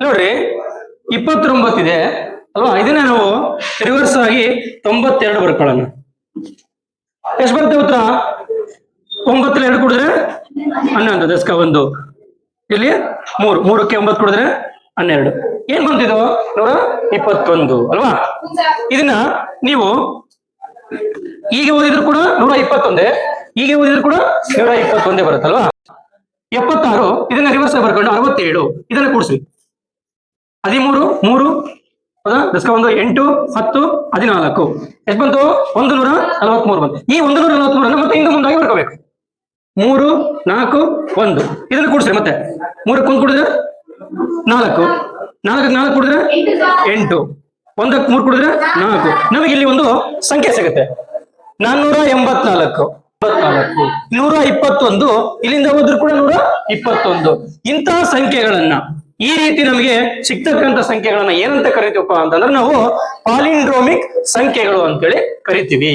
ನೋಡ್ರಿ 29 ಇದೆ ಅಲ್ವಾ, ಇದನ್ನ ನಾವು ರಿವರ್ಸ್ ಆಗಿ 92 ಬರ್ಕೊಳ್ಳೋಣ. ಎಷ್ಟು ಬರುತ್ತೆ ಉತ್ತರ? 9 2 ಕುಡಿದ್ರೆ 11 ದಸ್ಕ 1 ಇಲ್ಲಿ 3 3ಕ್ಕೆ 9 ಕುಡಿದ್ರೆ 12. ಏನ್ ಬಂತಿದು? 121 ಅಲ್ವಾ. ಇದನ್ನ ನೀವು ಹೀಗೆ ಓದಿದ್ರು ಕೂಡ 121, ಹೀಗೆ ಓದಿದ್ರು ಕೂಡ 121 ಬರುತ್ತಲ್ವಾ. 76 ಇದನ್ನ ರಿವರ್ಸ್ ಬರ್ಕೊಂಡು 67 ಇದನ್ನ ಕೂಡಿಸಿ 13 3 ಹೌದಾ, ದಸ್ಕ 1 8 10 14 ಎಷ್ಟು ಬಂತು? 143 ಬಂತು. ಈ 143 ಮತ್ತೆ ಹಿಂದೆ ಮುಂದಾಗಿ ಬರ್ಕೋಬೇಕು. 3 4 1 ಇದನ್ನ ಕೂಡಿಸ್ರಿ. ಮತ್ತೆ 3ಕ್ಕೆ 1 ಕುಡಿದ್ರೆ 4, 4ಕ್ಕೆ 4 ಕುಡಿದ್ರೆ 8, 1ಕ್ಕೆ 3 ಕುಡಿದ್ರೆ 4. ನಮಗೆ ಇಲ್ಲಿ ಒಂದು ಸಂಖ್ಯೆ ಸಿಗುತ್ತೆ 484. 121 ಇಲ್ಲಿಂದ ಹೋದ್ರು ಕೂಡ 121. ಇಂತಹ ಸಂಖ್ಯೆಗಳನ್ನ, ಈ ರೀತಿ ನಮಗೆ ಸಿಗ್ತಕ್ಕಂಥ ಸಂಖ್ಯೆಗಳನ್ನ ಏನಂತ ಕರಿತೀವಪ್ಪ ಅಂತಂದ್ರೆ ನಾವು ಪಾಲಿಂಡ್ರೋಮಿಕ್ ಸಂಖ್ಯೆಗಳು ಅಂತೇಳಿ ಕರಿತೀವಿ.